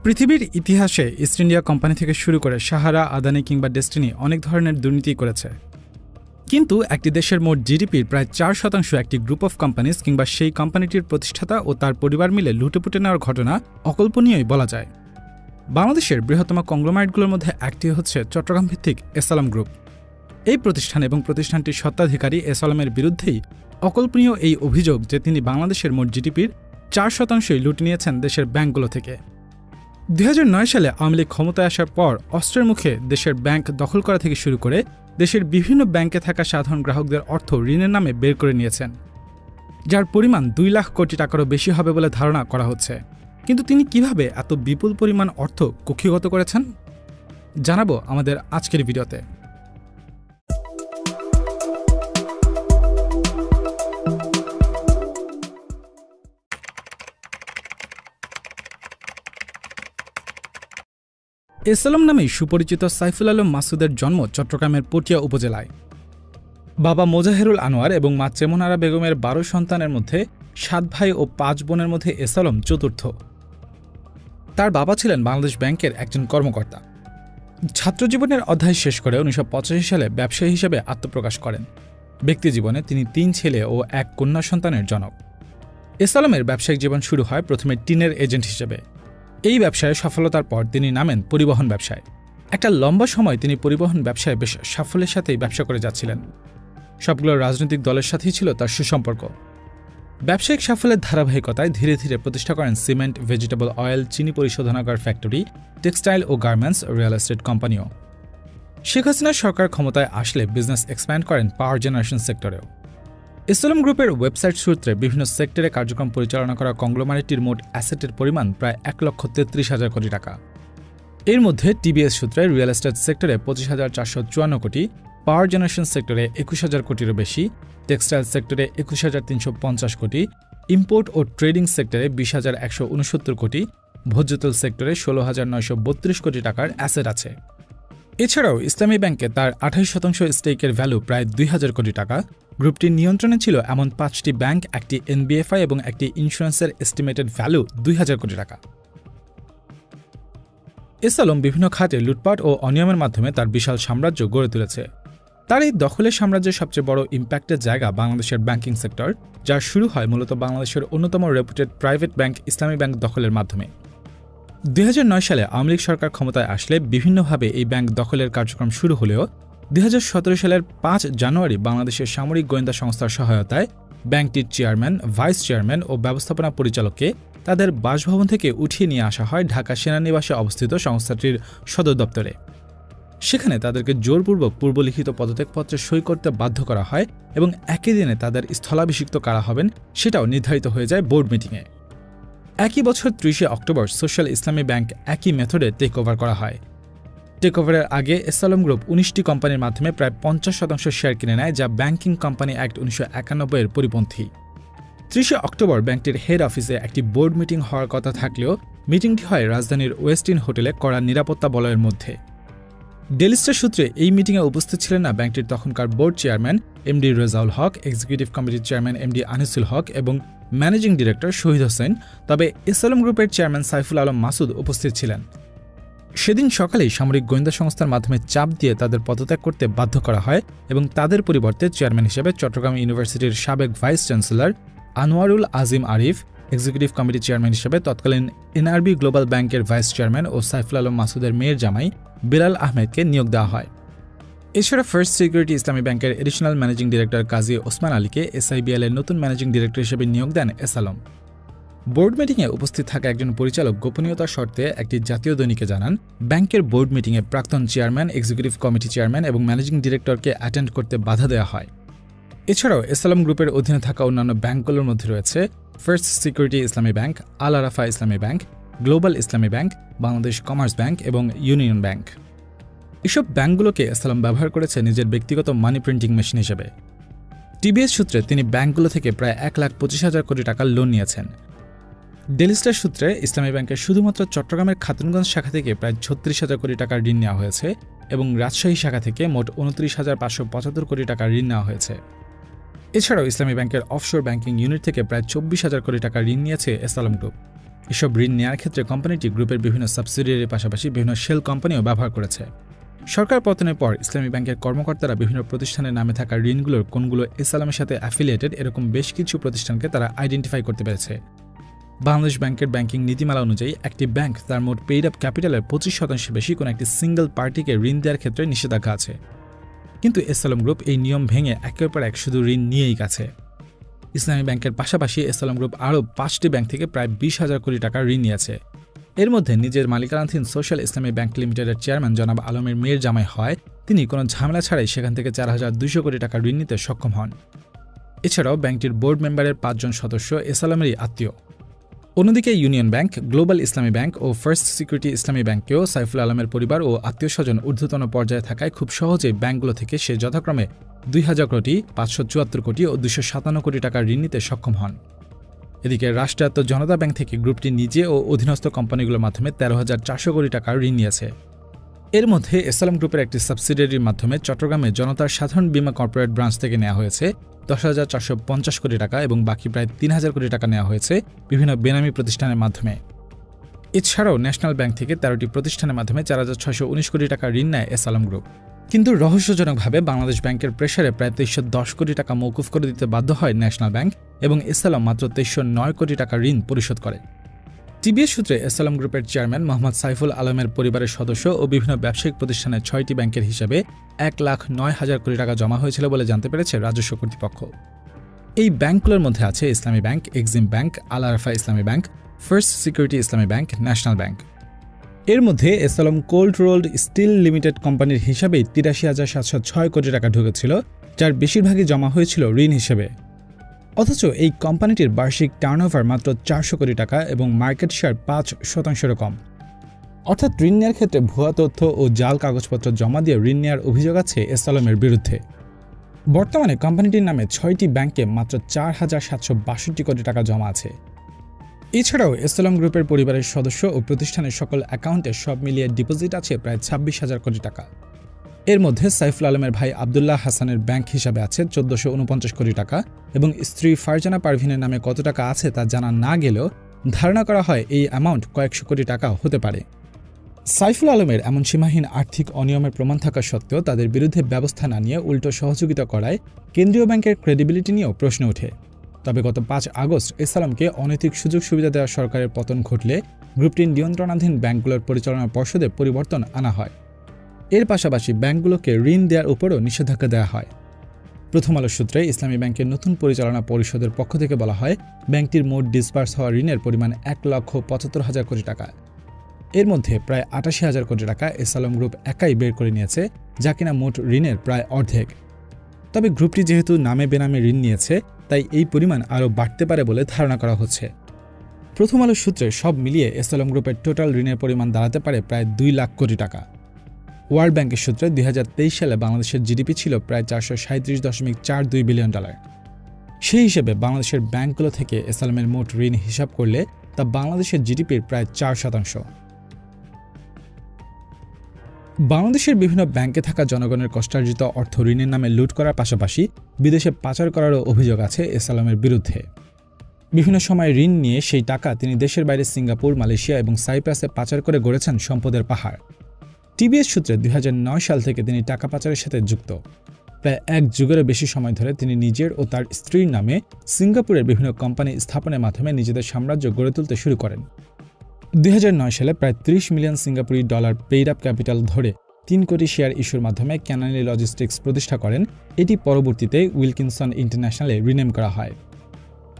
পৃথিবীর ইতিহাসে east India company থেকে শুরু করে সাহারা, আদানি কিংবা ডেস্টিনি অনেক ধরনের দুর্নীতি করেছে। কিন্তু একটি দেশের মোট জিডিপির প্রায় 4% একটি গ্রুপ অফ কোম্পানিজ কিংবা সেই কোম্পানিটির প্রতিষ্ঠাতা ও তার পরিবার মিলে লুটেপুটে নেওয়ার ঘটনা অকল্পনীয়ই বলা যায়। বাংলাদেশের বৃহত্তম কংগ্লোমারেটগুলোর মধ্যে একটি হচ্ছে চট্টগ্রাম ভিত্তিক এসালম গ্রুপ। এই প্রতিষ্ঠান এবং প্রতিষ্ঠানটির স্বত্বাধিকারী এসালমের বিরুদ্ধেই অকল্পনীয় এই অভিযোগ যে তিনি বাংলাদেশের মোট জিডিপির 4%ই লুটে নিয়েছেন দেশের ব্যাংকগুলো থেকে। 2009 সালে আওয়ামী লীগ ক্ষমতায় আসার পর অস্ত্রের মুখে দেশের ব্যাংক দখল করা থেকে শুরু করে দেশের বিভিন্ন ব্যাংকে থাকা সাধারণ গ্রাহকদের অর্থ ঋণের নামে বের করে নিয়েছেন, যার পরিমাণ 2 লাখ কোটি টাকারও বেশি হবে বলে ধারণা করা হচ্ছে। কিন্তু তিনি কিভাবে এত বিপুল পরিমাণ অর্থ কক্ষিগত করেছেন জানাবো আমাদের আজকের ভিডিওতে। এসালম নামেই সুপরিচিত সাইফুল আলম মাসুদের জন্ম চট্টগ্রামের পটিয়া উপজেলায়। বাবা মোজাহেরুল আনোয়ার এবং মা চেমনারা বেগমের 12 সন্তানের মধ্যে 7 ভাই ও 5 বোনের মধ্যে এসালম চতুর্থ। তার বাবা ছিলেন বাংলাদেশ ব্যাংকের একজন কর্মকর্তা। ছাত্রজীবনের অধ্যায় শেষ করে 1985 সালে ব্যবসায়ী হিসেবে আত্মপ্রকাশ করেন। ব্যক্তিজীবনে তিনি 3 ছেলে ও 1 কন্যা সন্তানের জনক। এসালমের ব্যবসায়িক জীবন শুরু হয় প্রথমে টিনের এজেন্ট হিসেবে। এই ব্যবসায় সফলতার পর তিনি নামেন পরিবহন ব্যবসায়। একটা লম্বা সময় তিনি পরিবহন ব্যবসায় বেশ সাফল্যের সাথেই ব্যবসা করে যাচ্ছিলেন। সবগুলো রাজনৈতিক দলের সাথেই ছিল তার সুসম্পর্ক। ব্যবসায়িক সাফল্যের ধারাবাহিকতায় ধীরে ধীরে প্রতিষ্ঠা করেন সিমেন্ট, ভেজিটেবল অয়েল, চিনি পরিশোধনাগার ফ্যাক্টরি, টেক্সটাইল ও গার্মেন্টস, রিয়েল এস্টেট কোম্পানিও। শেখ হাসিনার সরকার ক্ষমতায় আসলে বিজনেস এক্সপ্যান্ড করেন পাওয়ার জেনারেশন সেক্টরেও। এসালম গ্রুপের ওয়েবসাইট সূত্রে বিভিন্ন সেক্টরে কার্যক্রম পরিচালনা করা কংগ্লোমারেটটির মোট অ্যাসেটের পরিমাণ প্রায় 1,33,000 কোটি টাকা। এর মধ্যে টিবিএস সূত্রে রিয়েল এস্টেট সেক্টরে 25,454 কোটি, পাওয়ার জেনারেশন সেক্টরে 21,000 কোটিরও বেশি, টেক্সটাইল সেক্টরে 21,350 কোটি, ইম্পোর্ট ও ট্রেডিং সেক্টরে 20,169 কোটি, ভোজ্য তেল সেক্টরে 16,932 কোটি টাকার অ্যাসেট আছে। এছাড়াও ইসলামী ব্যাংকে তার 28% স্টেকের ভ্যালু প্রায় 2,000 কোটি টাকা। গ্রুপটির নিয়ন্ত্রণে ছিল এমন 5টি ব্যাংক, একটি এনবিএফআই এবং একটি ইন্স্যুরেন্সের এস্টিমেটেড ভ্যালু 2,000 কোটি টাকা। এসালম বিভিন্ন খাতে লুটপাট ও অনিয়মের মাধ্যমে তার বিশাল সাম্রাজ্য গড়ে তুলেছে। তার এই দখলের সাম্রাজ্যের সবচেয়ে বড় ইম্প্যাক্টের জায়গা বাংলাদেশের ব্যাংকিং সেক্টর, যার শুরু হয় মূলত বাংলাদেশের অন্যতম রেপুটেড প্রাইভেট ব্যাংক ইসলামী ব্যাংক দখলের মাধ্যমে। 2009 সালে আওয়ামী লীগ সরকার ক্ষমতায় আসলে বিভিন্নভাবে এই ব্যাংক দখলের কার্যক্রম শুরু হলেও 2017 সালের 5 জানুয়ারি বাংলাদেশের সামরিক গোয়েন্দা সংস্থার সহায়তায় ব্যাংকটির চেয়ারম্যান, ভাইস চেয়ারম্যান ও ব্যবস্থাপনা পরিচালককে তাদের বাসভবন থেকে উঠিয়ে নিয়ে আসা হয় ঢাকা সেনানিবাসে অবস্থিত সংস্থাটির সদর দপ্তরে। সেখানে তাদেরকে জোরপূর্বক পূর্বলিখিত পদত্যাগপত্রে সই করতে বাধ্য করা হয় এবং একই দিনে তাদের স্থলাভিষিক্ত করা হবেন সেটাও নির্ধারিত হয়ে যায় বোর্ড মিটিংয়ে। একই বছর 30 অক্টোবর সোশ্যাল ইসলামী ব্যাংক একই মেথডে টেক ওভার করা হয়। টেক ওভারের আগে এসালম গ্রুপ 19টি কোম্পানির মাধ্যমে প্রায় 50% শেয়ার কিনে নেয়, যা ব্যাংকিং কোম্পানি অ্যাক্ট 1991 এর পরিপন্থী। 30 অক্টোবর ব্যাংকটির হেড অফিসে একটি বোর্ড মিটিং হওয়ার কথা থাকলেও মিটিংটি হয় রাজধানীর ওয়েস্টিন হোটেলে কড়া নিরাপত্তা বলয়ের মধ্যে। ডেইলি স্টার সূত্রে এই মিটিংয়ে উপস্থিত ছিলেন না ব্যাংকটির তখনকার board chairman MD Rezaul Haque, executive কমিটির চেয়ারম্যান এমডি আনিসুল হক এবং ম্যানেজিং ডিরেক্টর শহীদ হোসেন, তবে এসালম গ্রুপের চেয়ারম্যান সাইফুল আলম মাসুদ উপস্থিত ছিলেন। সেদিন সকালেই সামরিক গোয়েন্দা সংস্থার মাধ্যমে চাপ দিয়ে তাদের পদত্যাগ করতে বাধ্য করা হয় এবং তাদের পরিবর্তে চেয়ারম্যান হিসেবে চট্টগ্রাম ইউনিভার্সিটির সাবেক vice chancellor Anwarul Azim Arif, executive কমিটির চেয়ারম্যান হিসেবে তৎকালীন এনআরবি গ্লোবাল ব্যাংকের ভাইস চেয়ারম্যান ও সাইফুল আলম মাসুদের মেয়ের জামাই বিলাল আহমেদকে নিয়োগ দেওয়া হয়। এছাড়া ফার্স্ট সিকিউরিটি ইসলামী ব্যাংকের এডিশনাল ম্যানেজিং ডিরেক্টর কাজী ওসমান আলীকে এসআইবিএল এর নতুন ম্যানেজিং ডিরেক্টর হিসেবে নিয়োগ দেন এসালম। বোর্ড মিটিংয়ে উপস্থিত থাকা একজন পরিচালক গোপনীয়তার শর্তে একটি জাতীয় দৈনিকে জানান, ব্যাংকের বোর্ড মিটিংয়ে প্রাক্তন চেয়ারম্যান, এক্সিকিউটিভ কমিটি চেয়ারম্যান এবং ম্যানেজিং ডিরেক্টরকে অ্যাটেন্ড করতে বাধা দেওয়া হয়। এছাড়াও এসালম গ্রুপের অধীনে থাকা অন্যান্য ব্যাংকগুলোর মধ্যে রয়েছে ফার্স্ট সিকিউরিটি ইসলামী ব্যাংক, আল আরাফা ইসলামী ব্যাংক, গ্লোবাল ইসলামী ব্যাংক, বাংলাদেশ কমার্স ব্যাংক এবং ইউনিয়ন ব্যাংক। এসব ব্যাংকগুলোকে এসালম ব্যবহার করেছে নিজের ব্যক্তিগত মানি প্রিন্টিং মেশিন হিসেবে। টিবিএস সূত্রে তিনি ব্যাংকগুলো থেকে প্রায় 1,25,000 কোটি টাকার লোন নিয়েছেন। ডেইলি স্টার সূত্রে ইসলামী ব্যাংকের শুধুমাত্র চট্টগ্রামের খাতুনগঞ্জ শাখা থেকে প্রায় 36,000 কোটি টাকার ঋণ নেওয়া হয়েছে এবং রাজশাহী শাখা থেকে মোট 29,575 কোটি টাকার ঋণ নেওয়া হয়েছে। এছাড়াও ইসলামী ব্যাংকের অফশোর ব্যাংকিং ইউনিট থেকে প্রায় 24,000 কোটি টাকা ঋণ নিয়েছে এসালম গ্রুপ। এসব ঋণ নেওয়ার ক্ষেত্রে কোম্পানিটি গ্রুপের বিভিন্ন সাবসিডিয়ারির পাশাপাশি বিভিন্ন শেল কোম্পানিও ব্যবহার করেছে। সরকার পতনের পর ইসলামী ব্যাংকের কর্মকর্তারা বিভিন্ন প্রতিষ্ঠানের নামে থাকা ঋণগুলোর কোনগুলো এসালামের সাথে অ্যাফিলিয়েটেড এরকম বেশ কিছু প্রতিষ্ঠানকে তারা আইডেন্টিফাই করতে পেরেছে। বাংলাদেশ ব্যাংকের ব্যাংকিং নীতিমালা অনুযায়ী একটি ব্যাংক তার মোট পেইড আপ ক্যাপিটালের 25% বেশি কোনো একটি সিঙ্গল পার্টিকে ঋণ দেওয়ার ক্ষেত্রে নিষেধাজ্ঞা আছে। কিন্তু এসালাম গ্রুপ এই নিয়ম ভেঙে একের পর এক শুধু ঋণ নিয়েই গেছে। ইসলামী ব্যাংকের পাশাপাশি এসালাম গ্রুপ আরও 5টি ব্যাংক থেকে প্রায় 20,000 কোটি টাকা ঋণ নিয়েছে। এর মধ্যে নিজের মালিকানাধীন সোশ্যাল ইসলামী ব্যাংক লিমিটেডের চেয়ারম্যান জনাব আলমের মেয়ের জামাই হয় তিনি কোনো ঝামেলা ছাড়াই সেখান থেকে 4,200 কোটি টাকা ঋণ নিতে সক্ষম হন। এছাড়াও ব্যাংকটির বোর্ড মেম্বারের 5 জন সদস্য এসালামেরই আত্মীয়। অন্যদিকে ইউনিয়ন ব্যাংক, গ্লোবাল ইসলামী ব্যাংক ও ফার্স্ট সিকিউরিটি ইসলামী ব্যাংকেও সাইফুল আলমের পরিবার ও আত্মীয়স্বজন ঊর্ধ্বতন পর্যায়ে থাকায় খুব সহজেই ব্যাংকগুলো থেকে সে যথাক্রমে 2,000 কোটি, 574 কোটি ও 257 কোটি টাকা ঋণ নিতে সক্ষম হন। এদিকে রাষ্ট্রায়ত্ত জনতা ব্যাংক থেকে গ্রুপটি নিজে ও অধীনস্থ কোম্পানিগুলোর মাধ্যমে 13,400 কোটি টাকার ঋণ নিয়েছে। এর মধ্যে এসালাম গ্রুপের একটি সাবসিডিয়ারির মাধ্যমে চট্টগ্রামে জনতার সাধারণ বীমা কর্পোরেট ব্রাঞ্চ থেকে নেওয়া হয়েছে 10,450 কোটি টাকা এবং বাকি প্রায় 3,000 কোটি টাকা নেওয়া হয়েছে বিভিন্ন বেনামি প্রতিষ্ঠানের মাধ্যমে। এছাড়াও ন্যাশনাল ব্যাংক থেকে 13টি প্রতিষ্ঠানের মাধ্যমে 4,619 কোটি টাকা ঋণ নেয় এসালাম গ্রুপ। কিন্তু রহস্যজনকভাবে বাংলাদেশ ব্যাংকের প্রেসারে প্রায় 2310 কোটি টাকা মওকুফ করে দিতে বাধ্য হয় ন্যাশনাল ব্যাংক এবং এসালাম মাত্র 2309 কোটি টাকা ঋণ পরিশোধ করে। টিবিএস সূত্রে এসালাম গ্রুপের চেয়ারম্যান মোহাম্মদ সাইফুল আলমের পরিবারের সদস্য ও বিভিন্ন ব্যবসায়িক প্রতিষ্ঠানের 6টি ব্যাংকের হিসাবে 1,09,000 কোটি টাকা জমা হয়েছিল বলে জানতে পেরেছে রাজস্ব কর্তৃপক্ষ। এই ব্যাংকগুলোর মধ্যে আছে ইসলামী ব্যাংক, এক্সিম ব্যাংক, আল আরাফা ইসলামী ব্যাংক, ফার্স্ট সিকিউরিটি ইসলামী ব্যাংক, ন্যাশনাল ব্যাংক। এর মধ্যে এসালাম কোল্ড রোল্ড স্টিল লিমিটেড কোম্পানির হিসাবেই 83,706 কোটি টাকা ঢুকেছিল, যার বেশিরভাগই জমা হয়েছিল ঋণ হিসেবে। অথচ এই কোম্পানিটির বার্ষিক টার্নওভার মাত্র 400 কোটি টাকা এবং মার্কেট শেয়ার 5%-এরও কম। অর্থাৎ ঋণ নেওয়ার ক্ষেত্রে ভুয়া তথ্য ও জাল কাগজপত্র জমা দিয়ে ঋণ নেওয়ার অভিযোগ আছে এসালামের বিরুদ্ধে। বর্তমানে কোম্পানিটির নামে 6টি ব্যাংকে মাত্র 4,762 কোটি টাকা জমা আছে। এছাড়াও এসালাম গ্রুপের পরিবারের সদস্য ও প্রতিষ্ঠানের সকল অ্যাকাউন্টে সব মিলিয়ে ডিপোজিট আছে প্রায় 26,000 কোটি টাকা। এর মধ্যে সাইফুল আলমের ভাই আবদুল্লাহ হাসানের ব্যাংক হিসাবে আছে 1,449 কোটি টাকা এবং স্ত্রী ফারজানা পারভিনের নামে কত টাকা আছে তা জানা না গেলেও ধারণা করা হয় এই অ্যামাউন্ট কয়েকশো কোটি টাকা হতে পারে। সাইফুল আলমের এমন সীমাহীন আর্থিক অনিয়মের প্রমাণ থাকা সত্ত্বেও তাদের বিরুদ্ধে ব্যবস্থা না নিয়ে উল্টো সহযোগিতা করায় কেন্দ্রীয় ব্যাংকের ক্রেডিবিলিটি নিয়েও প্রশ্ন ওঠে। তবে গত 5 আগস্ট এসালামকে অনৈতিক সুযোগ সুবিধা দেওয়া সরকারের পতন ঘটলে গ্রুপটির নিয়ন্ত্রণাধীন ব্যাংকগুলোর পরিচালনা পর্ষদে পরিবর্তন আনা হয়। এর পাশাপাশি ব্যাংকগুলোকে ঋণ দেওয়ার উপরও নিষেধাজ্ঞা দেওয়া হয়। প্রথম আলো সূত্রে ইসলামী ব্যাংকের নতুন পরিচালনা পরিষদের পক্ষ থেকে বলা হয়, ব্যাংকটির মোট ডিসবার্স হওয়া ঋণের পরিমাণ 1,75,000 কোটি টাকা। এর মধ্যে প্রায় 88,000 কোটি টাকা এসালাম গ্রুপ একাই বের করে নিয়েছে, যা কিনা মোট ঋণের প্রায় অর্ধেক। তবে গ্রুপটি যেহেতু নামে বেনামে ঋণ নিয়েছে, তাই এই পরিমাণ আরও বাড়তে পারে বলে ধারণা করা হচ্ছে। প্রথম আলো সূত্রে সব মিলিয়ে এসালাম গ্রুপের টোটাল ঋণের পরিমাণ দাঁড়াতে পারে প্রায় 2 লাখ কোটি টাকা। ওয়ার্ল্ড ব্যাংকের সূত্রে 2023 সালে বাংলাদেশের জিডিপি ছিল প্রায় $437.42 বিলিয়ন। সেই হিসেবে বাংলাদেশের ব্যাংকগুলো থেকে এসালামের মোট ঋণ হিসাব করলে তা বাংলাদেশের জিডিপির প্রায় 4%। বাংলাদেশের বিভিন্ন ব্যাংকে থাকা জনগণের কষ্টার্জিত অর্থ ঋণের নামে লুট করার পাশাপাশি বিদেশে পাচার করারও অভিযোগ আছে এসালামের বিরুদ্ধে। বিভিন্ন সময় ঋণ নিয়ে সেই টাকা তিনি দেশের বাইরে সিঙ্গাপুর, মালয়েশিয়া এবং সাইপ্রাসে পাচার করে গড়েছেন সম্পদের পাহাড়। টিবিএস সূত্রে 2009 সাল থেকে তিনি টাকা পাচারের সাথে যুক্ত। প্রায় 1 যুগেরও বেশি সময় ধরে তিনি নিজের ও তার স্ত্রীর নামে সিঙ্গাপুরের বিভিন্ন কোম্পানি স্থাপনের মাধ্যমে নিজেদের সাম্রাজ্য গড়ে তুলতে শুরু করেন। 2009 সালে প্রায় $30 মিলিয়ন সিঙ্গাপুরি ডলার পেইড আপ ক্যাপিটাল ধরে 3 কোটি শেয়ার ইস্যুর মাধ্যমে ক্যানালি লজিস্টিক্স প্রতিষ্ঠা করেন। এটি পরবর্তীতে উইলকিনসন ইন্টারন্যাশনালে রিনেম করা হয়।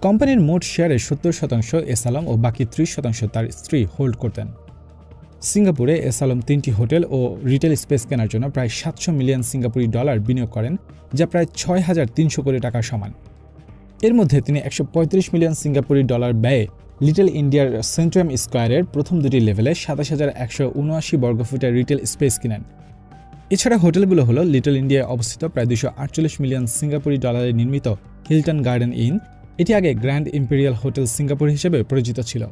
কোম্পানির মোট শেয়ারের 70% এসালাম ও বাকি 30% তার স্ত্রী হোল্ড করতেন। সিঙ্গাপুরে এসালাম 3টি হোটেল ও রিটেল স্পেস কেনার জন্য প্রায় $700 মিলিয়ন সিঙ্গাপুরি ডলার বিনিয়োগ করেন, যা প্রায় 6,300 কোটি টাকার সমান। এর মধ্যে তিনি 135 মিলিয়ন সিঙ্গাপুরি ডলার ব্যয়ে লিটল ইন্ডিয়ার সেন্ট্রাম স্কোয়ারের প্রথম 2টি লেভেলে 27,179 বর্গফুটের রিটেল স্পেস কিনেন। এছাড়া হোটেলগুলো হলো লিটল ইন্ডিয়ায় অবস্থিত প্রায় 248 মিলিয়ন সিঙ্গাপুরি ডলারে নির্মিত হিলটন গার্ডেন ইন, এটি আগে গ্র্যান্ড ইম্পেরিয়াল হোটেল সিঙ্গাপুর হিসেবে পরিচিত ছিল।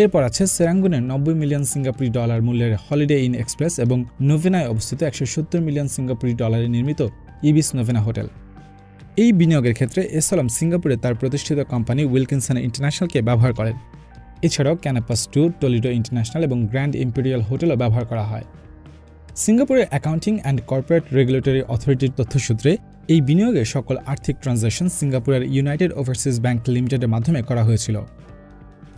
এরপর আছে সেরাঙ্গুনের 90 মিলিয়ন সিঙ্গাপুরি ডলার মূল্যের হলিডে ইন এক্সপ্রেস এবং নোভেনায় অবস্থিত 170 মিলিয়ন সিঙ্গাপুরি ডলারে নির্মিত ইবিস নোভেনা হোটেল। এই বিনিয়োগের ক্ষেত্রে এসালাম সিঙ্গাপুরে তার প্রতিষ্ঠিত কোম্পানি উইলকিনসন ইন্টারন্যাশনালকে ব্যবহার করেন। এছাড়াও ক্যানাপাস 2, টলিডো ইন্টারন্যাশনাল এবং গ্র্যান্ড ইম্পেরিয়াল হোটেলও ব্যবহার করা হয়। সিঙ্গাপুরের অ্যাকাউন্টিং অ্যান্ড কর্পোরেট রেগুলেটরি অথরিটির তথ্যসূত্রে এই বিনিয়োগে সকল আর্থিক ট্রানজ্যাকশন সিঙ্গাপুরের ইউনাইটেড ওভারসিজ ব্যাংক লিমিটেডের মাধ্যমে করা হয়েছিল।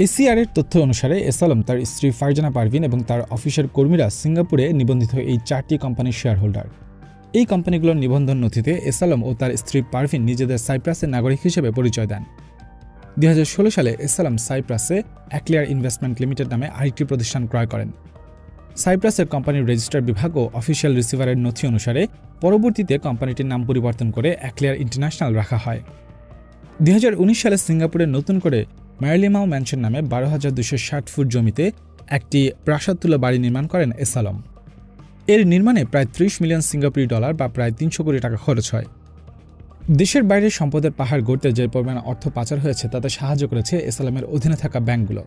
এসিআরের তথ্য অনুসারে এস আলম, তার স্ত্রী ফারজানা পারভিন এবং তার অফিসের কর্মীরা সিঙ্গাপুরে নিবন্ধিত এই 4টি কোম্পানির শেয়ার হোল্ডার। এই কোম্পানিগুলোর নিবন্ধন নথিতে এস আলম ও তার স্ত্রী পারভিন নিজেদের সাইপ্রাসের নাগরিক হিসেবে পরিচয় দেন। 2016 সালে এস আলম সাইপ্রাসে অ্যাক্লিয়ার ইনভেস্টমেন্ট লিমিটেড নামে আরেকটি প্রতিষ্ঠান ক্রয় করেন। সাইপ্রাসের কোম্পানির রেজিস্টার বিভাগ ও অফিসিয়াল রিসিভারের নথি অনুসারে পরবর্তীতে কোম্পানিটির নাম পরিবর্তন করে অ্যাক্লিয়ার ইন্টারন্যাশনাল রাখা হয়। 2019 সালে সিঙ্গাপুরে নতুন করে ম্যারিলিমাও ম্যানশন নামে 12,260 ফুট জমিতে একটি প্রাসাদতুল্য বাড়ি নির্মাণ করেন এস আলম। এর নির্মাণে প্রায় 30 মিলিয়ন সিঙ্গাপুরি ডলার বা প্রায় 300 কোটি টাকা খরচ হয়। দেশের বাইরে সম্পদের পাহাড় গড়তে যে পরিমাণ অর্থ পাচার হয়েছে তাতে সাহায্য করেছে এস আলমের অধীনে থাকা ব্যাংকগুলো।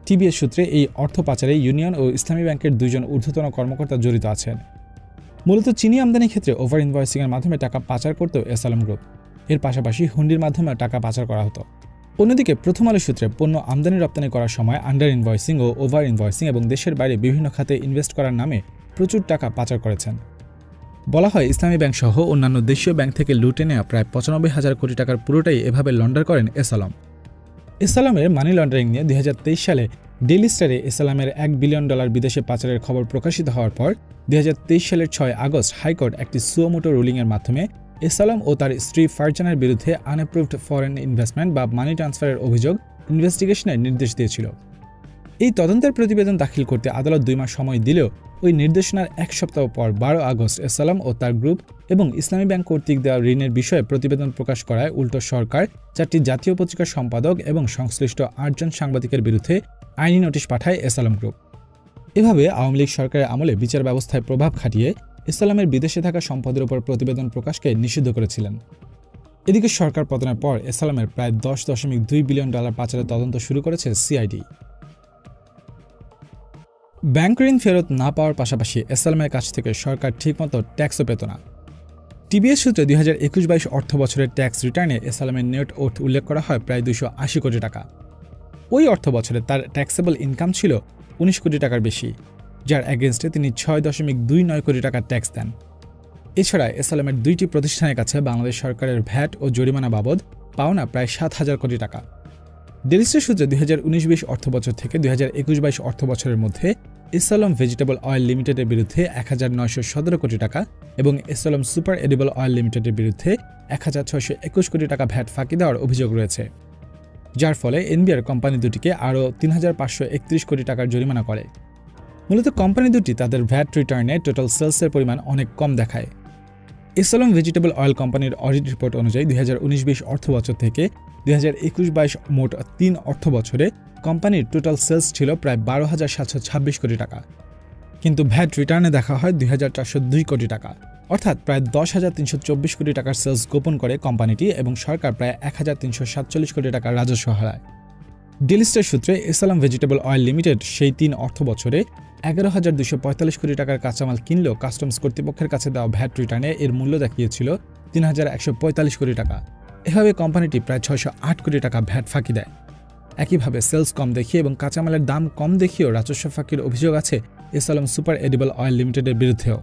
টিবিএস সূত্রে এই অর্থ পাচারে ইউনিয়ন ও ইসলামী ব্যাংকের 2 জন ঊর্ধ্বতন কর্মকর্তা জড়িত আছেন। মূলত চিনি আমদানির ক্ষেত্রে ওভার ইনভয়েসিংয়ের মাধ্যমে টাকা পাচার করত এস আলম গ্রুপ। এর পাশাপাশি হুন্ডির মাধ্যমে টাকা পাচার করা হতো। অন্যদিকে প্রথম আলো সূত্রে পণ্য আমদানি রপ্তানি করার সময় আন্ডার ইনভয়েসিং ও ওভার ইনভয়েসিং এবং দেশের বাইরে বিভিন্ন খাতে ইনভেস্ট করার নামে প্রচুর টাকা পাচার করেছেন। বলা হয় ইসলামী ব্যাংক সহ অন্যান্য দেশীয় ব্যাংক থেকে লুটে নেওয়া প্রায় 95,000 কোটি টাকার পুরোটাই এভাবে লন্ডার করেন এস আলম। এস আলমের মানি লন্ডারিং নিয়ে 2023 সালে ডেইলি স্টারে এস আলমের $1 বিলিয়ন বিদেশে পাচারের খবর প্রকাশিত হওয়ার পর 2023 সালের 6 আগস্ট হাইকোর্ট একটি সুমোটো রুলিংয়ের মাধ্যমে এস আলম ও তার স্ত্রী ফারজানার বিরুদ্ধে আনঅ্যাপ্রুভড ফরেন ইনভেস্টমেন্ট বা মানি ট্রান্সফারের অভিযোগ ইনভেস্টিগেশনের নির্দেশ দিয়েছিল। এই তদন্তের প্রতিবেদন দাখিল করতে আদালত 2 মাস সময় দিলেও ওই নির্দেশনার 1 সপ্তাহ পর 12 আগস্ট এস আলম ও তার গ্রুপ এবং ইসলামী ব্যাংক কর্তৃক দেওয়া ঋণের বিষয়ে প্রতিবেদন প্রকাশ করায় উল্টো সরকার 4টি জাতীয় পত্রিকার সম্পাদক এবং সংশ্লিষ্ট 8 জন সাংবাদিকের বিরুদ্ধে আইনি নোটিশ পাঠায় এস আলম গ্রুপ। এভাবে আওয়ামী লীগ সরকারের আমলে বিচার ব্যবস্থায় প্রভাব খাটিয়ে এস আলমের বিদেশে থাকা সম্পদের উপর প্রতিবেদন প্রকাশকে নিষিদ্ধ করেছিলেন। এদিকে সরকার পতনের পর এস আলমের প্রায় $10.2 বিলিয়ন পাচারের তদন্ত শুরু করেছে সিআইডি। ব্যাংক ঋণ ফেরত না পাওয়ার পাশাপাশি এস আলমের কাছ থেকে সরকার ঠিকমতো ট্যাক্সও পেত না। টিবিএস সূত্রে 2021-22 অর্থ বছরের ট্যাক্স রিটার্নে এস আলমের নেট ওর্থ উল্লেখ করা হয় প্রায় 280 কোটি টাকা। ওই অর্থ বছরে তার ট্যাক্সেবল ইনকাম ছিল 19 কোটি টাকার বেশি, যার এগেনস্টে তিনি 6.29 কোটি টাকার ট্যাক্স দেন। এছাড়া এস আলমের 2টি প্রতিষ্ঠানের কাছে বাংলাদেশ সরকারের ভ্যাট ও জরিমানা বাবদ পাওনা প্রায় 7,000 কোটি টাকা। ডেলিস্টের সূত্রে 2019-20 অর্থবছর থেকে 2021-22 অর্থবছরের মধ্যে এস আলম ভেজিটেবল অয়েল লিমিটেডের বিরুদ্ধে 1,917 কোটি টাকা এবং S Alam super edible oil লিমিটেডের বিরুদ্ধে 1,621 কোটি টাকা ভ্যাট ফাঁকি দেওয়ার অভিযোগ রয়েছে, যার ফলে এনবিআর কোম্পানি দুটিকে আরও 3,531 কোটি টাকার জরিমানা করে। মূলত কোম্পানি দুটি তাদের ভ্যাট রিটার্নে টোটাল সেলসের পরিমাণ অনেক কম দেখায়। এস আলম ভেজিটেবল অয়েল কোম্পানির অডিট রিপোর্ট অনুযায়ী 2019-20 অর্থবছর থেকে 2021-22 মোট 3 অর্থবছরে কোম্পানির টোটাল সেলস ছিল প্রায় 12,726 কোটি টাকা, কিন্তু ভ্যাট রিটার্নে দেখা হয় 2,402 কোটি টাকা, অর্থাৎ প্রায় 10,324 কোটি টাকার সেলস গোপন করে কোম্পানিটি এবং সরকার প্রায় 1,347 কোটি টাকার রাজস্ব হারায়। ডেলিস্টের সূত্রে S Alam vegetable oil limited সেই 3 অর্থবছরে 11,245 কোটি টাকার কাঁচামাল কিনলেও কাস্টমস কর্তৃপক্ষের কাছে দেওয়া ভ্যাট রিটার্নে এর মূল্য দেখিয়েছিল 3,145 কোটি টাকা। এভাবে কোম্পানিটি প্রায় 608 কোটি টাকা ভ্যাট ফাঁকি দেয়। একইভাবে সেলস কম দেখিয়ে এবং কাঁচামালের দাম কম দেখিয়েও রাজস্ব ফাঁকির অভিযোগ আছে S Alam super edible oil লিমিটেডের বিরুদ্ধেও।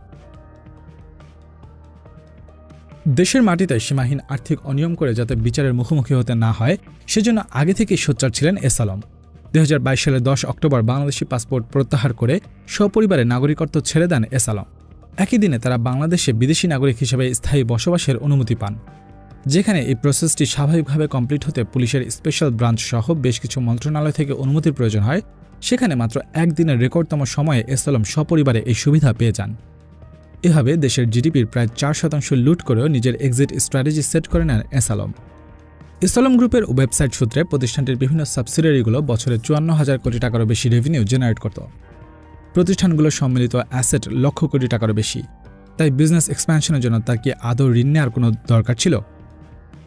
দেশের মাটিতে সীমাহীন আর্থিক অনিয়ম করে যাতে বিচারের মুখোমুখি হতে না হয় সেজন্য আগে থেকেই সোচ্চার ছিলেন এস আলম। 2022 সালের 10 অক্টোবর বাংলাদেশি পাসপোর্ট প্রত্যাহার করে সপরিবারে নাগরিকত্ব ছেড়ে দেন এস আলম। একই দিনে তারা বাংলাদেশে বিদেশি নাগরিক হিসেবে স্থায়ী বসবাসের অনুমতি পান, যেখানে এই প্রসেসটি স্বাভাবিকভাবে কমপ্লিট হতে পুলিশের স্পেশাল ব্রাঞ্চ সহ বেশ কিছু মন্ত্রণালয় থেকে অনুমতির প্রয়োজন হয়। সেখানে মাত্র একদিনের রেকর্ডতম সময়ে এস আলম সপরিবারে এই সুবিধা পেয়ে যান। এভাবে দেশের জিডিপির প্রায় 4% লুট করেও নিজের এক্সিট স্ট্র্যাটেজি সেট করে নেন এস আলম। এস আলম গ্রুপের ওয়েবসাইট সূত্রে প্রতিষ্ঠানটির বিভিন্ন সাবসিডিয়ারিগুলো বছরে 54,000 কোটি টাকারও বেশি রেভিনিউ জেনারেট করত। প্রতিষ্ঠানগুলোর সম্মিলিত অ্যাসেট লক্ষ কোটি টাকারও বেশি। তাই বিজনেস এক্সপ্যানশনের জন্য তার কি আদৌ ঋণ নেওয়ার কোনো দরকার ছিল?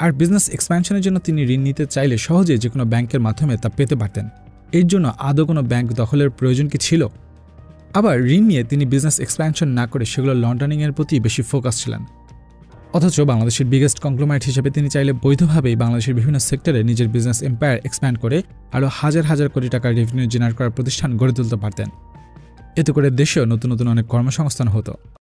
আর বিজনেস এক্সপ্যানশনের জন্য তিনি ঋণ নিতে চাইলে সহজেই যে কোনো ব্যাংকের মাধ্যমে তা পেতে পারতেন। এর জন্য আদৌ কোনো ব্যাংক দখলের প্রয়োজন কি ছিল? আবার ঋণ নিয়ে তিনি বিজনেস এক্সপ্যানশন না করে সেগুলো লন্ডারিংয়ের প্রতি বেশি ফোকাস ছিলেন। অথচ বাংলাদেশের বিগেস্ট কংগ্লোমারেট হিসেবে তিনি চাইলে বৈধভাবেই বাংলাদেশের বিভিন্ন সেক্টরে নিজের বিজনেস এম্পায়ার এক্সপ্যান্ড করে আরও হাজার হাজার কোটি টাকার রেভিনিউ জেনারেট করার প্রতিষ্ঠান গড়ে তুলতে পারতেন। এতে করে দেশেও নতুন নতুন অনেক কর্মসংস্থান হতো।